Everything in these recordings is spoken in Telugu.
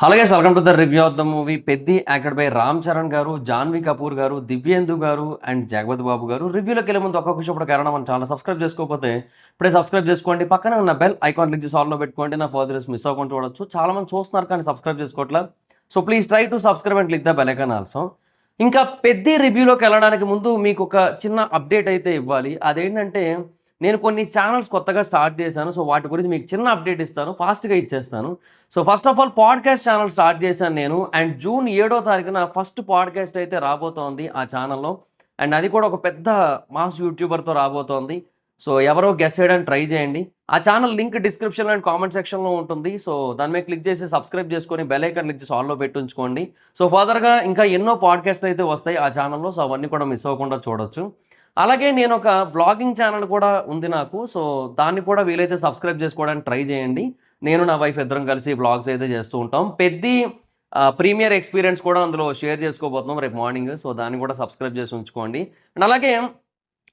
Hello guys, welcome to the review of the movie Peddi, acted by Ram Charan గారు, జాన్వీ కపూర్ గారు, దివ్యేందు గారు అండ్ జగపతి బాబు గారు. రివ్యూలోకి వెళ్ళే ముందు ఒక్కొక్క చూపడ కారణం మన ఛానల్ సబ్స్క్రైబ్ చేసుకోకపోతే ఇప్పుడే సబ్స్క్రైబ్ చేసుకోండి. పక్కనే ఉన్న బెల్ ఐకాన్ క్లిక్ చేసి ఆల్లో పెట్టుకోండి. నా ఫర్దర్స్ మిస్ అవ్వకుండా చూడొచ్చు. చాలా మంది చూస్తున్నారు కానీ సబ్స్క్రైబ్ చేసుకోవట్లా. So please try to subscribe and click the bell icon also. ఇంకా పెద్ది రివ్యూలోకి వెళ్ళడానికి ముందు మీకు ఒక చిన్న అప్డేట్ అయితే ఇవ్వాలి. అదేంటంటే నేను కొన్ని ఛానల్స్ కొత్తగా స్టార్ట్ చేశాను. సో వాటి గురించి మీకు చిన్న అప్డేట్ ఇస్తాను, ఫాస్ట్గా ఇచ్చేస్తాను. So first of all podcast channel start చేశాను నేను. అండ్ జూన్ 7వ తారీఖున ఫస్ట్ పాడ్కాస్ట్ అయితే రాబోతోంది ఆ ఛానల్లో. అండ్ అది కూడా ఒక పెద్ద మాస్ యూట్యూబర్తో రాబోతోంది. సో ఎవరో గెస్ చేయడానికి ట్రై చేయండి. ఆ ఛానల్ లింక్ డిస్క్రిప్షన్లో అండ్ కామెంట్ సెక్షన్లో ఉంటుంది. సో దాని మీద క్లిక్ చేసి సబ్స్క్రైబ్ చేసుకొని బెల్ ఐకాన్ క్లిక్ చేసి ఆల్లో పెట్టి ఉంచుకోండి. సో ఫర్దర్గా ఇంకా ఎన్నో పాడ్కాస్ట్లు అయితే వస్తాయి ఆ ఛానల్లో. సో అవన్నీ కూడా మిస్ అవ్వకుండా చూడొచ్చు. అలాగే నేను ఒక వ్లాగింగ్ ఛానల్ కూడా ఉంది నాకు. సో దాన్ని కూడా వీలైతే సబ్స్క్రైబ్ చేసుకోవడానికి ట్రై చేయండి. నేను నా వైఫ్ ఇద్దరం కలిసి వ్లాగ్స్ అయితే చేస్తూ ఉంటాం. పెద్ది ప్రీమియర్ ఎక్స్పీరియన్స్ కూడా అందులో షేర్ చేసుకోబోతున్నాం రేపు మార్నింగ్. సో దాన్ని కూడా సబ్స్క్రైబ్ చేసి ఉంచుకోండి. అండ్ అలాగే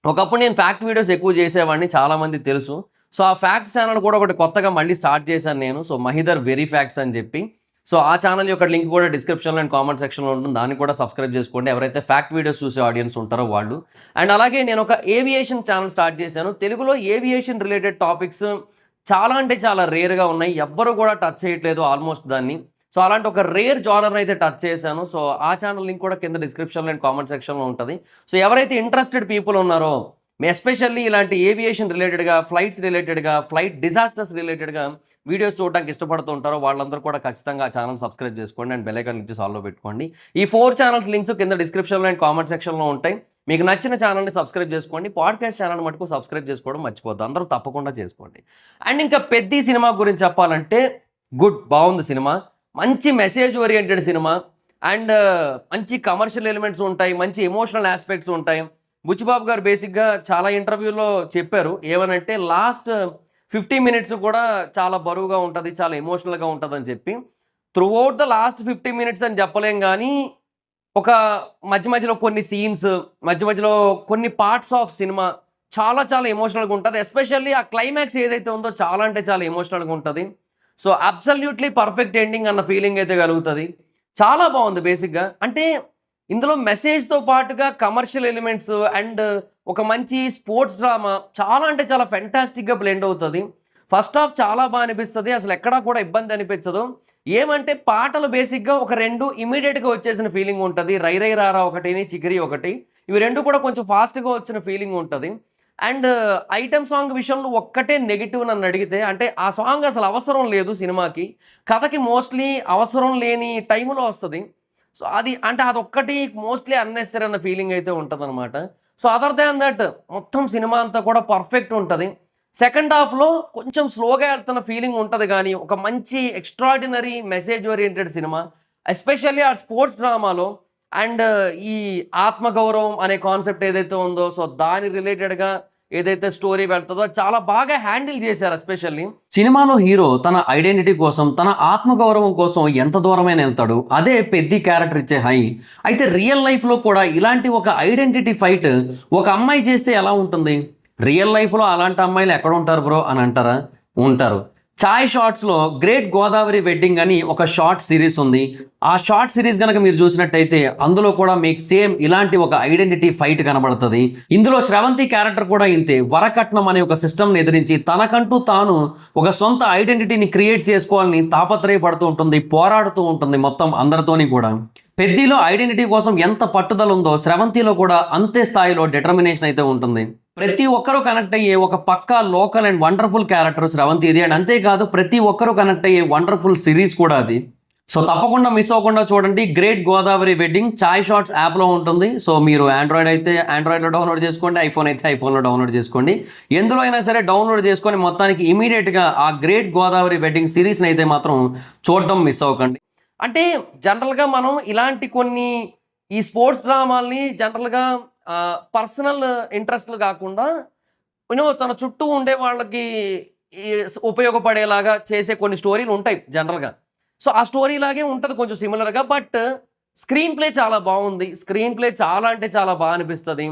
ఒకప్పుడు నేను ఫ్యాక్ట్ వీడియోస్ ఎక్కువ చేసేవాడిని, చాలామంది తెలుసు. సో ఆ ఫ్యాక్ట్స్ ఛానల్ కూడా ఒకటి కొత్తగా మళ్ళీ స్టార్ట్ చేశాను నేను. సో మహిదర్ వెరీ ఫ్యాక్ట్స్ అని చెప్పి. సో ఆ ఛానల్ యొక్క లింక్ కూడా డిస్క్రిప్షన్లో అండ్ కామెంట్ సెక్షన్లో ఉంటుంది. దాన్ని కూడా సబ్స్క్రైబ్ చేసుకోండి ఎవరైతే ఫ్యాక్ట్ వీడియోస్ చూసే ఆడియన్స్ ఉంటారో వాళ్ళు. అండ్ అలాగే నేను ఒక ఏవియేషన్ ఛానల్ స్టార్ట్ చేశాను. తెలుగులో ఏవియేషన్ రిలేటెడ్ టాపిక్స్ చాలా అంటే చాలా రేర్గా ఉన్నాయి. ఎవ్వరు కూడా టచ్ చేయట్లేదు ఆల్మోస్ట్ దాన్ని. సో అలాంటి ఒక రేర్ జానర్ అయితే టచ్ చేశాను. సో ఆ ఛానల్ లింక్ కూడా కింద డిస్క్రిప్షన్లో అండ్ కామెంట్ సెక్షన్లో ఉంటుంది. సో ఎవరైతే ఇంట్రెస్టెడ్ పీపుల్ ఉన్నారో, ఎస్పెషల్లీ ఇలాంటి ఏవియేషన్ రిలేటెడ్గా, ఫ్లైట్స్ రిలేటెడ్గా, ఫ్లైట్ డిజాస్టర్స్ రిలేటెడ్గా వీడియోస్ చూడడానికి ఇష్టపడుతూ ఉంటారో వాళ్ళందరూ కూడా ఖచ్చితంగా ఆ ఛానల్ సబ్స్క్రైబ్ చేసుకోండి అండ్ బెల్ ఐకాన్ ఇచ్చి సాల్వ్ పెట్టుకోండి. ఈ 4 ఛానల్స్ లింక్స్ కింద డిస్క్రిప్షన్లో అండ్ కామెంట్ సెక్షన్లో ఉంటాయి. మీకు నచ్చిన ఛానల్ని సబ్స్క్రైబ్ చేసుకోండి. పాడ్కాస్ట్ ఛానల్ మటుకు సబ్స్క్రైబ్ చేసుకోవడం మర్చిపోద్దు. అందరూ తప్పకుండా చేసుకోండి. అండ్ ఇంకా పెద్ది సినిమా గురించి చెప్పాలంటే బాగుంది సినిమా. మంచి మెసేజ్ ఓరియంటెడ్ సినిమా. అండ్ మంచి కమర్షియల్ ఎలిమెంట్స్ ఉంటాయి, మంచి ఎమోషనల్ ఆస్పెక్ట్స్ ఉంటాయి. బుచ్చిబాబు గారు బేసిక్గా చాలా ఇంటర్వ్యూలో చెప్పారు ఏమనంటే లాస్ట్ 50 మినిట్స్ కూడా చాలా బరువుగా ఉంటుంది, చాలా ఎమోషనల్గా ఉంటుంది అని చెప్పి. Through out the last 50 minutes అని చెప్పలేం కానీ ఒక మధ్య మధ్యలో కొన్ని సీన్స్, మధ్య మధ్యలో కొన్ని పార్ట్స్ ఆఫ్ సినిమా చాలా చాలా ఎమోషనల్గా ఉంటుంది. ఎస్పెషల్లీ ఆ క్లైమాక్స్ ఏదైతే ఉందో చాలా అంటే చాలా ఎమోషనల్గా ఉంటుంది. సో అబ్సల్యూట్లీ పర్ఫెక్ట్ ఎండింగ్ అన్న ఫీలింగ్ అయితే కలుగుతుంది. చాలా బాగుంది బేసిక్గా. అంటే ఇందులో మెసేజ్తో పాటుగా కమర్షియల్ ఎలిమెంట్స్ అండ్ ఒక మంచి స్పోర్ట్స్ డ్రామా చాలా అంటే చాలా ఫెంటాస్టిక్గా బ్లెండ్ అవుతుంది. ఫస్ట్ హాఫ్ చాలా బాగా అనిపిస్తుంది, అసలు ఎక్కడా కూడా ఇబ్బంది అనిపించదు. ఏమంటే పాటలు బేసిక్గా ఒక 2 ఇమీడియట్గా వచ్చేసిన ఫీలింగ్ ఉంటుంది. రై రై రారా ఒకటిని, చిగిరి ఒకటి, ఇవి 2 కూడా కొంచెం ఫాస్ట్గా వచ్చిన ఫీలింగ్ ఉంటుంది. అండ్ ఐటమ్ సాంగ్ విషయంలో ఒక్కటే నెగిటివ్ నన్ను అడిగితే, అంటే ఆ సాంగ్ అసలు అవసరం లేదు సినిమాకి, కథకి మోస్ట్లీ అవసరం లేని టైంలో వస్తుంది. సో అది అంటే అదొక్కటి మోస్ట్లీ అన్నెసరీ అన్న ఫీలింగ్ అయితే ఉంటుందన్నమాట. సో అదర్ దాన్ దట్ మొత్తం సినిమా అంతా కూడా పర్ఫెక్ట్ ఉంటుంది. సెకండ్ హాఫ్లో కొంచెం స్లోగా వెళ్తున్న ఫీలింగ్ ఉంటుంది కానీ ఒక మంచి extraordinary message oriented cinema. Especially ఆ స్పోర్ట్స్ డ్రామాలో అండ్ ఈ ఆత్మగౌరవం అనే కాన్సెప్ట్ ఏదైతే ఉందో, సో దాని రిలేటెడ్గా ఏదైతే స్టోరీ వెళ్తుందో చాలా బాగా హ్యాండిల్ చేశారు. ఎస్పెషల్లీ సినిమాలో హీరో తన ఐడెంటిటీ కోసం, తన ఆత్మగౌరవం కోసం ఎంత దూరమైన వెళ్తాడు, అదే పెద్ది క్యారెక్టర్ ఇచ్చే హై. అయితే రియల్ లైఫ్లో కూడా ఇలాంటి ఒక ఐడెంటిటీ ఫైట్ ఒక అమ్మాయి చేస్తే ఎలా ఉంటుంది? రియల్ లైఫ్లో అలాంటి అమ్మాయిలు ఎక్కడ ఉంటారు బ్రో అని అంటారా? ఉంటారు. చాయ్ షార్ట్స్లో గ్రేట్ గోదావరి వెడ్డింగ్ అని ఒక షార్ట్ సిరీస్ ఉంది. ఆ షార్ట్ సిరీస్ కనుక మీరు చూసినట్టయితే అందులో కూడా మీకు సేమ్ ఇలాంటి ఒక ఐడెంటిటీ ఫైట్ కనబడుతుంది. ఇందులో శ్రవంతి క్యారెక్టర్ కూడా ఇంతే. వరకట్నం అనే ఒక సిస్టమ్ని ఎదిరించి తనకంటూ తాను ఒక సొంత ఐడెంటిటీని క్రియేట్ చేసుకోవాలని తాపత్రయపడుతూ ఉంటుంది, పోరాడుతూ ఉంటుంది మొత్తం అందరితోని కూడా. పెద్దిలో ఐడెంటిటీ కోసం ఎంత పట్టుదల ఉందో శ్రవంతిలో కూడా అంతే స్థాయిలో డిటర్మినేషన్ అయితే ఉంటుంది. ప్రతి ఒక్కరూ కనెక్ట్ అయ్యే ఒక పక్కా local and wonderful character Sravanthi ఇది. అండ్ అంతేకాదు ప్రతి ఒక్కరూ కనెక్ట్ అయ్యే వండర్ఫుల్ సిరీస్ కూడా అది. సో తప్పకుండా మిస్ అవ్వకుండా చూడండి. గ్రేట్ గోదావరి వెడ్డింగ్ చాయ్ షార్ట్స్ యాప్లో ఉంటుంది. సో మీరు ఆండ్రాయిడ్ అయితే ఆండ్రాయిడ్లో డౌన్లోడ్ చేసుకోండి, ఐఫోన్ అయితే ఐఫోన్లో డౌన్లోడ్ చేసుకోండి. ఎందులో అయినా సరే డౌన్లోడ్ చేసుకొని మొత్తానికి ఇమీడియట్గా ఆ గ్రేట్ గోదావరి వెడ్డింగ్ సిరీస్ని అయితే మాత్రం చూడడం మిస్ అవ్వకండి. అంటే జనరల్గా మనం ఇలాంటి కొన్ని ఈ స్పోర్ట్స్ డ్రామాల్ని జనరల్గా పర్సనల్ ఇంట్రెస్ట్లు కాకుండా తన చుట్టూ ఉండే వాళ్ళకి ఉపయోగపడేలాగా చేసే కొన్ని స్టోరీలు ఉంటాయి జనరల్గా. సో ఆ స్టోరీ లాగే ఉంటుంది కొంచెం సిమిలర్గా. బట్ స్క్రీన్ ప్లే చాలా బాగుంది. స్క్రీన్ ప్లే చాలా అంటే చాలా బాగా అనిపిస్తుంది.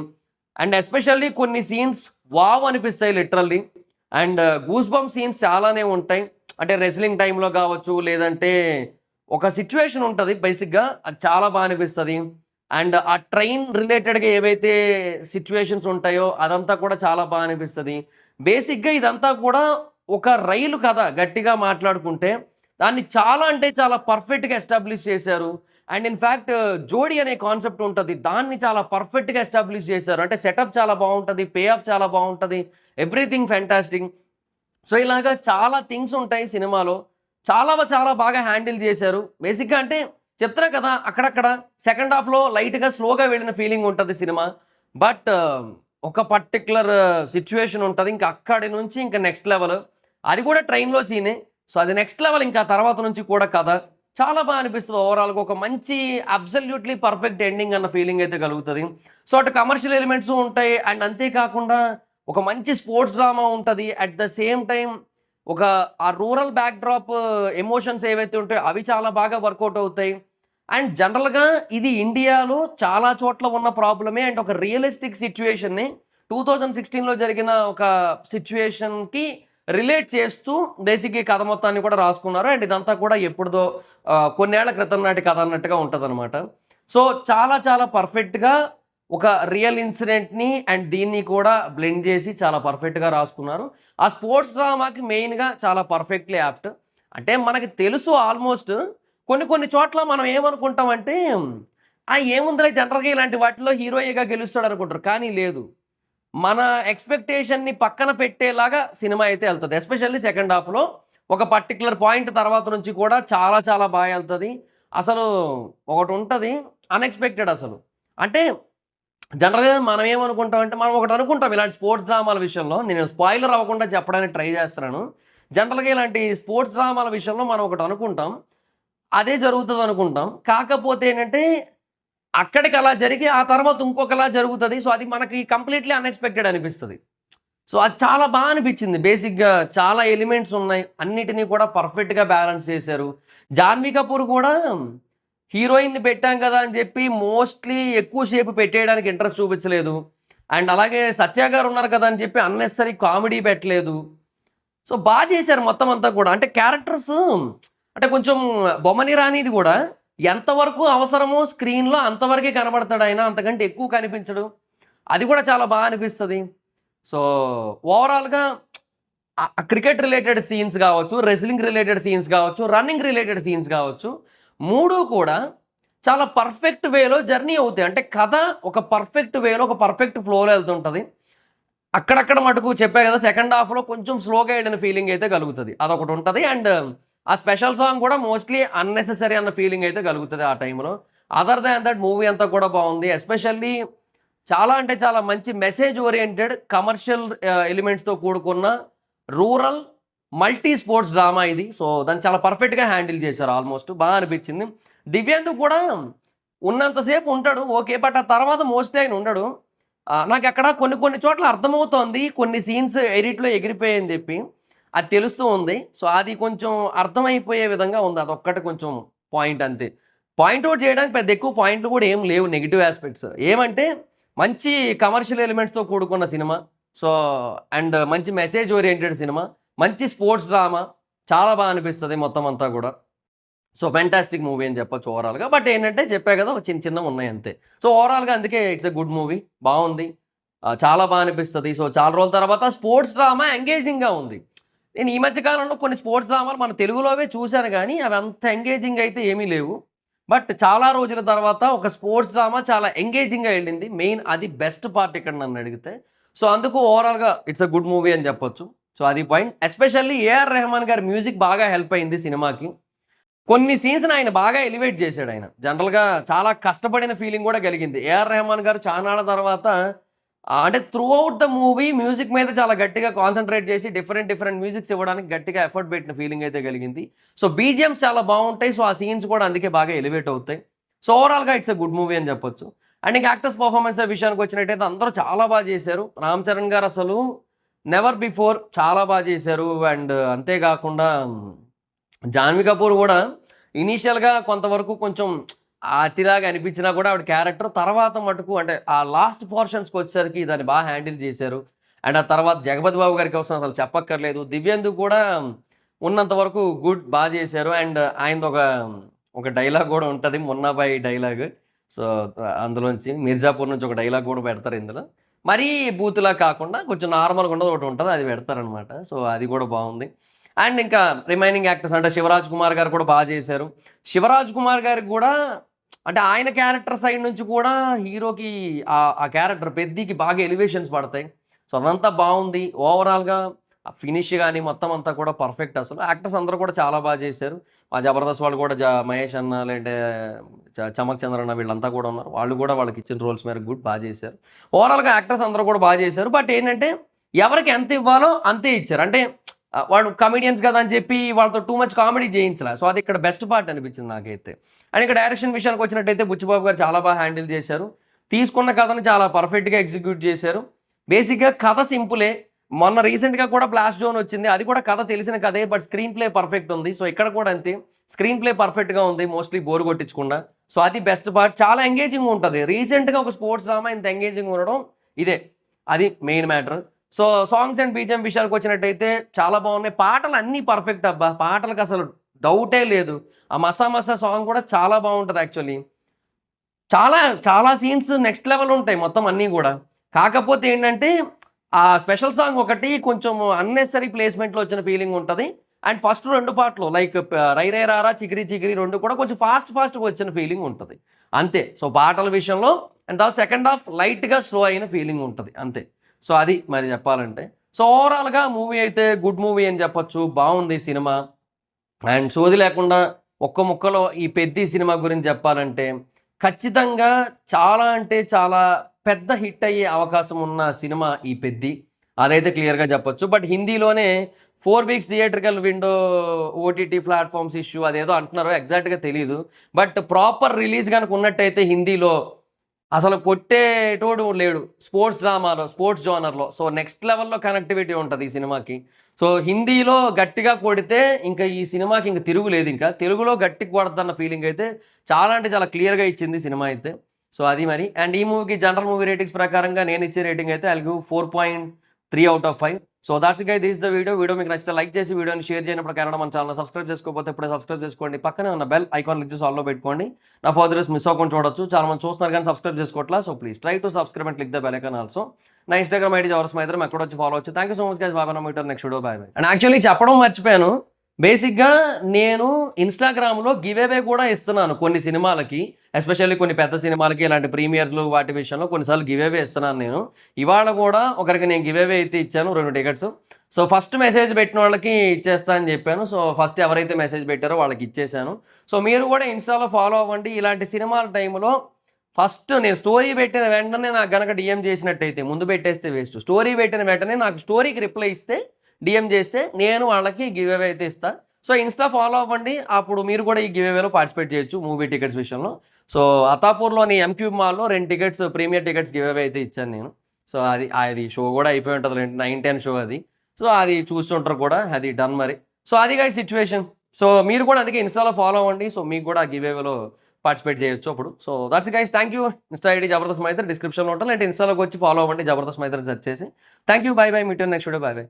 అండ్ ఎస్పెషల్లీ కొన్ని సీన్స్ వావ్ అనిపిస్తాయి literally. And goose bump scenes చాలానే ఉంటాయి. అంటే రెస్లింగ్ టైంలో కావచ్చు, లేదంటే ఒక సిట్యుయేషన్ ఉంటది బేసిక్‌గా. అది చాలా బా అనిపిస్తది. అండ్ ఆ ట్రైన్ రిలేటెడ్‌గా ఏవైతే సిట్యుయేషన్స్ ఉంటాయో అదంతా కూడా చాలా బా అనిపిస్తది. బేసిక్‌గా ఇదంతా కూడా ఒక రైలు కథ గట్టిగా మాట్లాడుకుంటే, దాన్ని చాలా అంటే చాలా పర్ఫెక్ట్‌గా ఎస్టాబ్లిష్ చేశారు. అండ్ ఇన్‌ఫాక్ట్ జోడీ అనే కాన్సెప్ట్ ఉంటది. దాన్ని చాలా పర్ఫెక్ట్‌గా ఎస్టాబ్లిష్ చేశారు. అంటే సెటప్ చాలా బావుంటది. పే ఆఫ్ చాలా బావుంటది. Everything fantastic. సో, ఇలాగా చాలా థింగ్స్ ఉంటాయి సినిమాలో. చాలా బాగా హ్యాండిల్ చేశారు. బేసిక్‌గా అంటే చెప్తున్నా కదా! అక్కడక్కడ సెకండ్ హాఫ్‌లో లైట్‌గా స్లోగా వెళ్ళిన ఫీలింగ్ ఉంటది సినిమా. బట్ ఒక పర్టిక్యులర్ సిట్యుయేషన్ ఉంటది. ఇంక అక్కడి నుంచి ఇంక నెక్స్ట్ లెవెల్. అది కూడా ట్రైన్‌లో సీనే. సో, అది నెక్స్ట్ లెవెల్ ఇంకా తర్వాత నుంచి కూడా కథ. చాలా బా అనిపిస్తది ఓవరాల్‌గా. ఒక మంచి అబ్సల్యూట్‌లీ పర్ఫెక్ట్ ఎండింగ్ అన్న ఫీలింగ్ అయితే కలుగుతది. సో, అటు కమర్షియల్ ఎలిమెంట్స్ ఉంటాయి. అండ్ అంతే కాకుండా ఒక మంచి స్పోర్ట్స్ డ్రామా ఉంటది. అట్ ద సేమ్ టైమ్ ఒక ఆ రూరల్ బ్యాక్‌డ్రాప్ ఎమోషన్స్ ఏవైతే ఉంటాయో అవి చాలా బాగా వర్కౌట్ అవుతాయి. అండ్ జనరల్‌గా ఇది ఇండియాలో చాలా చోట్ల ఉన్న ప్రాబ్లమే. అండ్ ఒక రియలిస్టిక్ సిట్యుయేషన్‌ని 2016లో జరిగిన ఒక సిట్యుయేషన్‌కి రిలేట్ చేస్తూ బేసిక్‌గా ఈ కథ మొత్తాన్ని కూడా రాసుకున్నారు. అండ్ ఇదంతా కూడా ఎప్పుడుదో కొన్నేళ్ల క్రితం నాటి కథ అన్నట్టుగా ఉంటదనమాట. సో, చాలా పర్ఫెక్ట్‌గా ఒక రియల్ ఇన్సిడెంట్‌ని అండ్ దీన్ని కూడా బ్లెండ్ చేసి చాలా పర్ఫెక్ట్‌గా రాసుకున్నారు. ఆ స్పోర్ట్స్ డ్రామాకి మెయిన్‌గా చాలా పర్ఫెక్ట్‌లీ యాప్ట్. అంటే మనకి తెలుసు ఆల్మోస్ట్. కొన్ని చోట్ల మనం ఏమనుకుంటామంటే, ఏముందిలే జనరల్‌గా ఇలాంటి వాటిలో హీరోయేగా గెలుస్తాడనుకుంటారు. కానీ లేదు. మన ఎక్స్‌పెక్టేషన్‌ని పక్కన పెట్టేలాగా సినిమా అయితే ఎళ్తది. ఎస్పెషల్లీ సెకండ్ హాఫ్‌లో ఒక పర్టిక్యులర్ పాయింట్ తర్వాత నుంచి కూడా చాలా బా ఎళ్తది. అసలు ఒకటుంటది అన్‌ఎక్స్‌పెక్టెడ్ అసలు. అంటే జనరల్‌గా మనం ఏమనుకుంటామంటే, మనం ఒకటనుకుంటాం ఇలాంటి స్పోర్ట్స్ డ్రామాల విషయంలో. నేను స్పాయిలర్ అవ్వకుండా చెప్పడానికి ట్రై చేస్తున్నాను. జనరల్‌గా ఇలాంటి స్పోర్ట్స్ డ్రామాల విషయంలో మనం ఒకటనుకుంటాం. అదే జరుగుతదనుకుంటాం. కాకపోతే ఏంటంటే, అక్కడికి అలా జరిగి, ఆ తర్వాత ఇంకొకలా జరుగుతది. సో, అది మనకి కంప్లీట్‌లీ అన్‌ఎక్స్‌పెక్టెడ్ అనిపిస్తది. సో, అది చాలా బా అనిపిచ్చింది. బేసిక్‌గా చాలా ఎలిమెంట్స్ ఉన్నాయి. అన్నిటిని కూడా పర్ఫెక్ట్‌గా బ్యాలెన్స్ చేశారు. 'జాన్వీ కపూర్' కూడా హీరోయిన్‌ని పెట్టాం కదా! అని చెప్పి మోస్ట్‌లీ ఎక్కువ సేపు పెట్టేయడానికి ఇంట్రెస్ట్ చూపించలేదు. అండ్ అలాగే 'సత్య' గారు ఉన్నారు కదా! అని చెప్పి అన్నెసెసరీ కామెడీ పెట్టలేదు. సో, బా చేశారు మొత్తం అంతా కూడా. అంటే క్యారెక్టర్స్ అంటే కొంచెం బొమ్మని రానిది గూడా ఎంతవరకు అవసరమో స్క్రీన్‌లో అంతవరకే కనబడతాడాయన. అంతకంటే ఎక్కువ కనిపించడు. అది కూడా చాలా బా అనిపిస్తది. సో, ఓవరాల్‌గా క్రికెట్ రిలేటెడ్ సీన్స్ గావచ్చు, రెజ్లింగ్ రిలేటెడ్ సీన్స్ గావచ్చు, రన్నింగ్ రిలేటెడ్ సీన్స్ గావచ్చు, 3 కూడా చాలా పర్ఫెక్ట్ వేలో జర్నీ అవుతాయి. అంటే కథ ఒక పర్ఫెక్ట్ వేలో, ఒక పర్ఫెక్ట్ ఫ్లోలో ఎళ్తుంటది. అక్కడక్కడ మటుకు చెప్పా గదా! సెకండ్ హాఫ్‌లో కొంచెం స్లోగా ఎళ్ళిన ఫీలింగ్ అయితే కలుగుతది. అదొకటుంటది. అండ్ ఆ స్పెషల్ సాంగ్ గూడా మోస్ట్‌లీ అన్నెసెసరీ అన్న ఫీలింగ్ అయితే కలుగుతది ఆ టైంలో. అదర్ దాన్ దట్ మూవీ అంతా కూడా బావుంది. ఎస్పెషల్లీ చాలా అంటే చాలా మంచి మెసేజ్ ఓరియెంటెడ్ కమర్షియల్ ఎలిమెంట్స్‌తో కూడుకున్న రూరల్ మల్టీ స్పోర్ట్స్ డ్రామా ఇది. సో, దాన్ని చాలా పర్ఫెక్ట్‌గా హ్యాండిల్ చేశారు ఆల్‌మోస్ట్. బా అనిపించింది. దివ్యేందు కూడా ఉన్నంత సేపు ఉంటాడు. ఓకే. బట్ ఆ తర్వాత మోస్ట్‌లీ ఆయన ఉండడు. నాకక్కడ కొన్ని చోట్ల అర్థమవుతోంది. కొన్ని సీన్స్ ఎడిట్‌లో ఎగిరిపోయాయని జెప్పి. అది తెలుస్తూ ఉంది. సో, అది కొంచెం అర్థమైపోయే విధంగా ఉంది. అదొక్కటి కొంచెం పాయింట్ అంతే. పాయింట్ ఔట్ చేయడానికి పెద్ద ఎక్కువ పాయింట్లు గూడా ఏం లేవు నెగెటివ్ యాస్పెక్ట్స్. ఏమంటే మంచి కమర్షియల్ ఎలిమెంట్స్‌తో కూడుకున్న సినిమా. సో, అండ్ మంచి మెసేజ్ ఓరియెంటెడ్ సినిమా. మంచి స్పోర్ట్స్ డ్రామా. చాలా బా అనిపిస్తది మొత్తం అంతా గూడా. సో, ఫెంటాస్టిక్ మూవీ అని చెప్పొచ్చు ఓవరాల్‌గా. బట్ ఏంటంటే చెప్పా గదా! చిన్నవున్నాయి అంతే. సో, ఓవరాల్‌గా అందుకే ఇట్స్ ఎ గుడ్ మూవీ. బావుంది. చాలా బా అనిపిస్తది. సో, చాలా రోజుల తర్వాత స్పోర్ట్స్ డ్రామా ఎంగేజింగ్‌గా ఉంది. నేను ఈ మధ్య కాలంలో కొన్ని స్పోర్ట్స్ డ్రామాలు మన తెలుగులోవే చూసాను గానీ, అవి అంత ఎంగేజింగ్ అయితే ఏమీ లేవు. బట్ చాలా రోజుల తర్వాత ఒక స్పోర్ట్స్ డ్రామా చాలా ఎంగేజింగ్‌గా ఎళ్ళింది. మెయిన్ అది బెస్ట్ పార్ట్ ఇక్కడ నన్నడిగితే. సో, అందుకు ఓవరాల్‌గా ఇట్స్ ఎ గుడ్ మూవీ అని చెప్పొచ్చు. సో, అది పాయింట్. ఎస్పెషల్లీ ఏఆర్ రెహమాన్ గారి మ్యూజిక్ బాగా హెల్ప్ అయింది సినిమాకి. కొన్ని సీన్స్‌ని ఆయన బాగా ఎలివేట్ చేసాడాయన. జనరల్‌గా చాలా కష్టపడిన ఫీలింగ్ గూడా కలిగింది. ఏఆర్ రెహమాన్ గారు చానాళ్ళ తర్వాత అంటే through out the movie music మీద చాలా గట్టిగా కాన్సంట్రేట్ చేసి డిఫరెంట్ మ్యూజిక్స్ ఇవ్వడానికి గట్టిగా ఎఫర్ట్ పెట్టిన ఫీలింగ్ అయితే కలిగింది. సో, బీజీఎమ్స్ చాలా బావుంటాయి. సో, ఆ సీన్స్ కూడా అందుకే బాగా ఎలివేట్ అవుతాయి. సో, ఓవరాల్‌గా ఇట్స్ ఎ గుడ్ మూవీ అని చెప్పొచ్చు. అండ్ ఇంక యాక్టర్స్ పెర్ఫార్మన్స్ విషయానికొచ్చినట్టయితే అందరూ చాలా బా చేశారు. రామ్ చరణ్ గారు అసలు నెవర్ బిఫోర్ చాలా బా చేశారు. అండ్ అంతే గాకుండా జాన్వీ కపూర్ గూడా ఇనీషియల్‌గా కొంతవరకు కొంచెం అతిలాగా అనిపించినా కూడా ఆవిడ క్యారెక్టర్ తర్వాత మటుకు అంటే ఆ లాస్ట్ పోర్షన్స్‌కొచ్చేసరికి దాన్ని బా హ్యాండిల్ చేశారు. అండ్ ఆ తర్వాత 'జగపతి బాబు' గారి కోసం అసలు చెప్పక్కర్లేదు. 'దివ్యేందు' కూడా ఉన్నంత వరకు బా చేశారు. అండ్ ఆయనదొక ఒక డైలాగ్ కూడా ఉంటుంది, మున్నాబాయి డైలాగ్. సో అందులోంచి మిర్జాపూర్ నుంచి ఒక డైలాగ్ కూడా పెడతారు ఇందులో. మరీ బూతులా కాకుండా కొంచెం నార్మల్గా ఉండదు ఒకటి ఉంటుంది, అది పెడతారనమాట. సో అది కూడా బాగుంది. అండ్ ఇంకా రిమైనింగ్ యాక్టర్స్ అంటే శివరాజ్ కుమార్ గారు కూడా బాగా చేశారు. శివరాజ్ కుమార్ గారికి కూడా అంటే ఆయన క్యారెక్టర్ సైడ్ నుంచి కూడా హీరోకి ఆ క్యారెక్టర్ పెద్దికి బాగా ఎలివేషన్స్ పడతాయి. సో అదంతా బాగుంది. ఓవరాల్గా ఫినిష్ కానీ మొత్తం అంతా కూడా పర్ఫెక్ట్. అసలు యాక్టర్స్ అందరూ కూడా చాలా బాగా చేశారు. మా జబర్దస్త్ వాళ్ళు కూడా మహేష్ అన్న లేదంటే చమక్ చంద్ర అన్న వీళ్ళంతా కూడా ఉన్నారు. వాళ్ళు కూడా వాళ్ళకి ఇచ్చిన రోల్స్ మేరకు కూడా బాగా చేశారు. ఓవరాల్గా యాక్టర్స్ అందరూ కూడా బాగా చేశారు. బట్ ఏంటంటే ఎవరికి ఎంత ఇవ్వాలో అంతే ఇచ్చారు. అంటే వాడు కమెడియన్స్ కదా అని చెప్పి వాళ్ళతో టూ మచ్ కామెడీ చేయించలే. సో అది ఇక్కడ బెస్ట్ పార్ట్ అనిపించింది నాకైతే. అండ్ ఇక్కడ డైరెక్షన్ విషయానికి వచ్చినట్టయితే బుచ్చిబాబు గారు చాలా బాగా హ్యాండిల్ చేశారు. తీసుకున్న కథను చాలా పర్ఫెక్ట్గా ఎగ్జిక్యూట్ చేశారు. బేసిక్గా కథ సింపులే. మొన్న రీసెంట్గా కూడా బ్లాస్ట్ జోన్ వచ్చింది, అది కూడా కథ తెలిసిన కథే, బట్ స్క్రీన్ ప్లే పర్ఫెక్ట్ ఉంది. సో ఇక్కడ కూడా అంతే, స్క్రీన్ ప్లే పర్ఫెక్ట్గా ఉంది, మోస్ట్లీ బోర్ కొట్టించకుండా. సో అది బెస్ట్ పార్ట్. చాలా ఎంగేజింగ్ ఉంటుంది. రీసెంట్గా ఒక స్పోర్ట్స్ డ్రామా ఇంత ఎంగేజింగ్ ఉండడం ఇదే, అది main matter. So songs and BGM విషయానికి వచ్చినట్టయితే చాలా బాగున్నాయి. పాటలు అన్నీ పర్ఫెక్ట్ అబ్బా, పాటలకు అసలు డౌటే లేదు. ఆ మసా మసా సాంగ్ కూడా చాలా బాగుంటుంది యాక్చువల్లీ. చాలా చాలా సీన్స్ నెక్స్ట్ లెవెల్ ఉంటాయి మొత్తం అన్నీ కూడా. కాకపోతే ఏంటంటే ఆ స్పెషల్ సాంగ్ ఒకటి కొంచెం అన్నెసరీ ప్లేస్మెంట్లో వచ్చిన ఫీలింగ్ ఉంటుంది. అండ్ ఫస్ట్ 2 పాటలు లైక్ రై రే రారా చికిరి చికిరి 2 కూడా కొంచెం ఫాస్ట్గా వచ్చిన ఫీలింగ్ ఉంటుంది అంతే. సో పాటల విషయంలో అండ్ తర్వాత సెకండ్ హాఫ్ లైట్గా స్లో అయిన ఫీలింగ్ ఉంటుంది అంతే. సో అది మరి చెప్పాలంటే. సో ఓవరాల్గా మూవీ అయితే గుడ్ మూవీ అని చెప్పొచ్చు. బాగుంది సినిమా. అండ్ సోది లేకుండా ఒక్క ముక్కలో ఈ పెద్ది సినిమా గురించి చెప్పాలంటే ఖచ్చితంగా చాలా అంటే చాలా పెద్ద హిట్ అయ్యే అవకాశం ఉన్న సినిమా ఈ పెద్ది, అదైతే క్లియర్గా చెప్పొచ్చు. బట్ హిందీలోనే 4 weeks theatrical window OTT platforms issue అదేదో అంటున్నారో ఎగ్జాక్ట్గా తెలియదు. బట్ ప్రాపర్ రిలీజ్ కనుక ఉన్నట్టయితే హిందీలో అసలు కొట్టేటోడు లేడు స్పోర్ట్స్ డ్రామాలో, స్పోర్ట్స్ జోనర్లో. సో నెక్స్ట్ లెవెల్లో కనెక్టివిటీ ఉంటుంది ఈ సినిమాకి. సో హిందీలో గట్టిగా కొడితే ఇంకా ఈ సినిమాకి ఇంకా తిరుగులేదు. ఇంకా తెలుగులో గట్టిగా కొడద్దన్న ఫీలింగ్ అయితే చాలా అంటే చాలా క్లియర్గా ఇచ్చింది సినిమా అయితే. సో అది మరి. అండ్ ఈ మూవీకి జనరల్ మూవీ రేటింగ్స్ ప్రకారంగా నేను ఇచ్చే రేటింగ్ అయితే I'll give 4.3 out of 5. So that's guys, this the video మీకు నచ్చితే లైక్ చేసి వీడియోని షేర్ చేయనప్పుడు కారణం మన ఛానల్ సబ్స్క్రైబ్ చేసుకోకపోతే ఇప్పుడే సబ్స్క్రైబ్ చేసుకోండి. పక్కనే ఉన్న బెల్ ఐకాన్ క్లిక్ చేసి ఆల్లో పెట్టుకోండి. నా ఫర్దర్స్ మిస్ అవ్వకుండా చూడొచ్చు. చాలా మంది చూస్తున్నారు కానీ సబ్స్క్రైబ్ చేసుకోవట్లా. So please try to subscribe and click the bell icon also. నా ఇన్స్టాగ్రామ్ ఐడి జవర్స్ మైత్రం, ఎక్కడ వచ్చి ఫాలో వచ్చు. Thank you so much guys. Bye meet at next video. Bye. And actually చెప్పడం మర్చిపోయాను, బేసిక్గా నేను ఇన్స్టాగ్రామ్లో గివ్ అవే కూడా ఇస్తున్నాను కొన్ని సినిమాలకి, ఎస్పెషల్లీ కొన్ని పెద్ద సినిమాలకి ఇలాంటి ప్రీమియర్లు వాటి విషయంలో కొన్నిసార్లు గివ్ అవే ఇస్తున్నాను నేను. ఇవాళ కూడా ఒకరికి నేను గివ్ అవే అయితే ఇచ్చాను 2 టికెట్స్. సో ఫస్ట్ మెసేజ్ పెట్టిన వాళ్ళకి ఇచ్చేస్తా అని చెప్పాను. సో ఫస్ట్ ఎవరైతే మెసేజ్ పెట్టారో వాళ్ళకి ఇచ్చేసాను. సో మీరు కూడా ఇన్స్టాలో ఫాలో అవ్వండి. ఇలాంటి సినిమాల టైంలో ఫస్ట్ నేను స్టోరీ పెట్టిన వెంటనే నాకు కనుక డిఎం చేసినట్టయితే, ముందు పెట్టేస్తే వేస్ట్, స్టోరీ పెట్టిన వెంటనే నాకు స్టోరీకి రిప్లై ఇస్తే డిఎం చేస్తే నేను వాళ్ళకి గివ్ అవే అయితే ఇస్తాను. సో ఇన్స్టా ఫాలో అవ్వండి, అప్పుడు మీరు కూడా ఈ గివ్ అవేలో పార్టిసిపేట్ చేయొచ్చు మూవీ టికెట్స్ విషయంలో. సో అతాపూర్లోని ఎంక్యూబ్ మాల్లో 2 tickets premiere tickets give away అయితే ఇచ్చాను నేను. సో అది షో కూడా అయిపోయి ఉంటుంది, 9-10 షో అది. సో అది చూస్తుంటారు కూడా, అది డన్ మరి. సో అది గైస్ సిచ్యువేషన్. సో మీరు కూడా అందుకే ఇన్స్టాలో ఫాలో అవ్వండి. సో మీకు కూడా గివ్ అవేలో పార్టిసిపేట్ చేయొచ్చు అప్పుడు. So that's guys, thank you. Insta ID Jabardasth Maitra డిస్క్రిప్షన్లో ఉంటుంది, అంటే ఇన్స్టాలోకి వచ్చి ఫాలో అవ్వండి, జబర్దస్త్ మైత్ర సెర్చ్ చేసి. Thank you, by by, meet next video, by by.